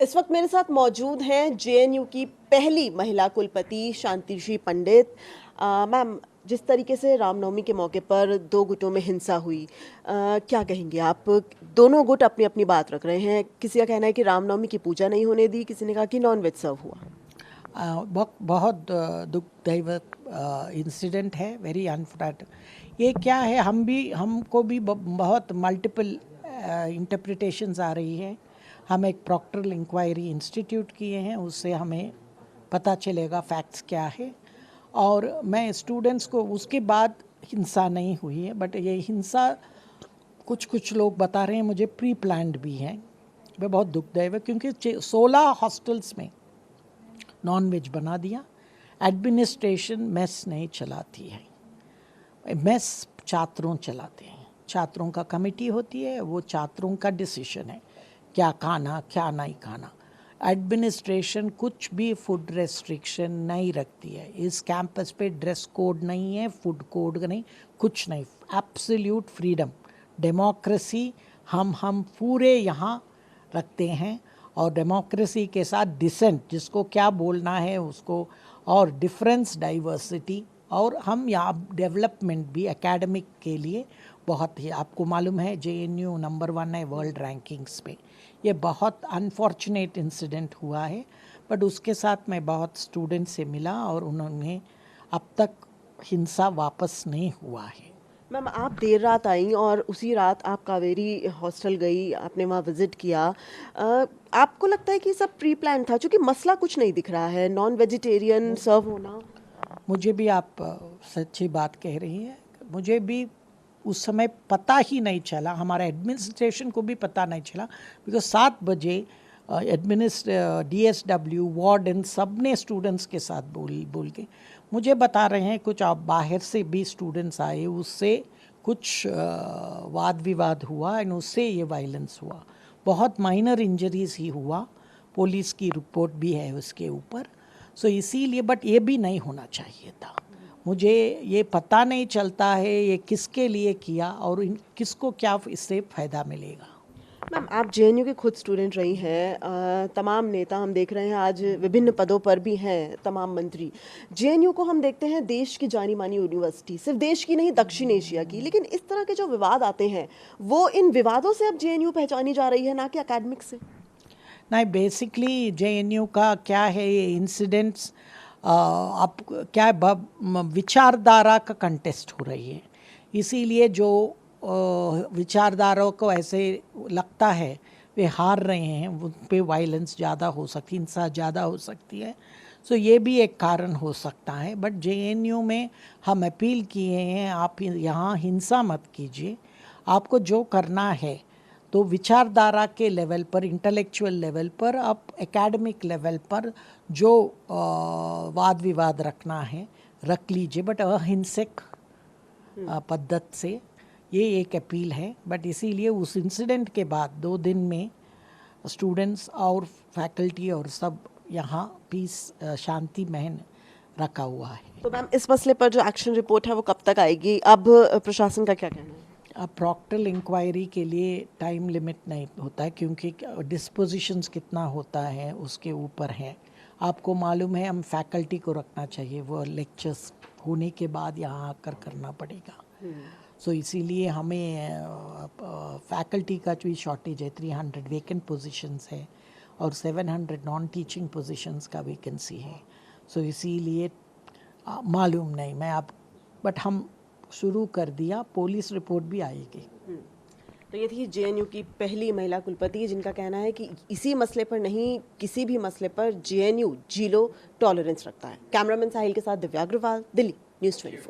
इस वक्त मेरे साथ मौजूद हैं जेएनयू की पहली महिला कुलपति शांतिश्री पंडित। मैम, जिस तरीके से रामनवमी के मौके पर दो गुटों में हिंसा हुई, क्या कहेंगे आप? दोनों गुट अपनी अपनी बात रख रहे हैं। किसी का कहना है कि रामनवमी की पूजा नहीं होने दी, किसी ने कहा कि नॉन वेज सर्व हुआ। बहुत दुखदायक इंसिडेंट है, वेरी अनफॉर्चुनेट। ये क्या है, हमको भी बहुत मल्टीपल इंटरप्रिटेशंस आ रही है। हम एक प्रॉक्टरल इंक्वायरी इंस्टीट्यूट किए हैं, उससे हमें पता चलेगा फैक्ट्स क्या है। और मैं स्टूडेंट्स को, उसके बाद हिंसा नहीं हुई है, बट ये हिंसा कुछ लोग बता रहे हैं मुझे प्री प्लान्ड भी है। वह बहुत दुखदायक है, क्योंकि 16 हॉस्टल्स में नॉन वेज बना दिया। एडमिनिस्ट्रेशन मेस नहीं चलाती है, मेस छात्रों चलाते हैं। छात्रों का कमेटी होती है, वो छात्रों का डिसीजन है क्या खाना क्या नहीं खाना। एडमिनिस्ट्रेशन कुछ भी फूड रेस्ट्रिक्शन नहीं रखती है। इस कैंपस पे ड्रेस कोड नहीं है, फूड कोड नहीं, कुछ नहीं, एब्सोल्यूट फ्रीडम, डेमोक्रेसी हम पूरे यहाँ रखते हैं। और डेमोक्रेसी के साथ डिसेंट, जिसको क्या बोलना है उसको, और डिफरेंस, डाइवर्सिटी, और हम यहाँ डेवलपमेंट भी एकेडमिक के लिए बहुत ही, आपको मालूम है जेएनयू नंबर 1 है वर्ल्ड रैंकिंग्स पे। ये बहुत अनफॉर्चुनेट इंसिडेंट हुआ है, बट उसके साथ मैं बहुत स्टूडेंट से मिला और उन्होंने अब तक हिंसा वापस नहीं हुआ है। मैम, आप देर रात आई और उसी रात आप कावेरी हॉस्टल गई, आपने वहाँ विजिट किया। आपको लगता है कि सब प्री प्लान था? क्योंकि मसला कुछ नहीं दिख रहा है, नॉन वेजिटेरियन सर्व होना। मुझे भी आप सच्ची बात कह रही हैं। मुझे भी उस समय पता ही नहीं चला, हमारा एडमिनिस्ट्रेशन को भी पता नहीं चला, बिकॉज 7 बजे DSW वार्डन सब ने स्टूडेंट्स के साथ बोल के मुझे बता रहे हैं कुछ आप बाहर से भी स्टूडेंट्स आए, उससे कुछ वाद विवाद हुआ एंड उससे ये वायलेंस हुआ। बहुत माइनर इंजरीज ही हुआ, पुलिस की रिपोर्ट भी है उसके ऊपर। सो इसीलिए, बट ये भी नहीं होना चाहिए था। मुझे ये पता नहीं चलता है ये किसके लिए किया और किसको क्या इससे फ़ायदा मिलेगा। मैम, आप जेएनयू के खुद स्टूडेंट रही हैं। तमाम नेता हम देख रहे हैं आज विभिन्न पदों पर भी हैं, तमाम मंत्री। जेएनयू को हम देखते हैं देश की जानी मानी यूनिवर्सिटी, सिर्फ देश की नहीं दक्षिण एशिया की। लेकिन इस तरह के जो विवाद आते हैं, वो इन विवादों से अब जेएनयू पहचानी जा रही है, ना कि एकेडमिक से। नहीं, बेसिकली जेएनयू का क्या है, ये इंसिडेंट्स अब क्या है, विचारधारा का कंटेस्ट हो रही है। इसीलिए जो विचारधाराओं को ऐसे लगता है वे हार रहे हैं, उन पे वायलेंस ज़्यादा हो सकती है, हिंसा ज़्यादा हो सकती है। सो ये भी एक कारण हो सकता है। बट जेएनयू में हम अपील किए हैं, आप यहाँ हिंसा मत कीजिए। आपको जो करना है तो विचारधारा के लेवल पर, इंटेलेक्चुअल लेवल पर, आप एकेडमिक लेवल पर जो वाद विवाद रखना है रख लीजिए, बट अहिंसक पद्धत से। ये एक अपील है। बट इसीलिए उस इंसिडेंट के बाद 2 दिन में स्टूडेंट्स और फैकल्टी और सब यहाँ पीस, शांति महन रखा हुआ है। तो मैम, इस मसले पर जो एक्शन रिपोर्ट है वो कब तक आएगी? अब प्रशासन का क्या कहना है? अब प्रॉक्टरल इंक्वायरी के लिए टाइम लिमिट नहीं होता है, क्योंकि डिस्पोजिशंस कितना होता है उसके ऊपर है। आपको मालूम है, हम फैकल्टी को रखना चाहिए, वो लेक्चर्स होने के बाद यहाँ आकर करना पड़ेगा। सो इसीलिए हमें फैकल्टी का जो शॉर्टेज है, 300 वेकेंट पोजीशंस है और 700 नॉन टीचिंग पोजीशंस का वैकेंसी है। सो इसीलिए मालूम नहीं मैं अब, बट हम शुरू कर दिया, पुलिस रिपोर्ट भी आएगी। तो ये थी जेएनयू की पहली महिला कुलपति, जिनका कहना है कि इसी मसले पर नहीं, किसी भी मसले पर जेएनयू जीरो टॉलरेंस रखता है। कैमरामैन साहिल के साथ दिव्या अग्रवाल, दिल्ली न्यूज़ 24।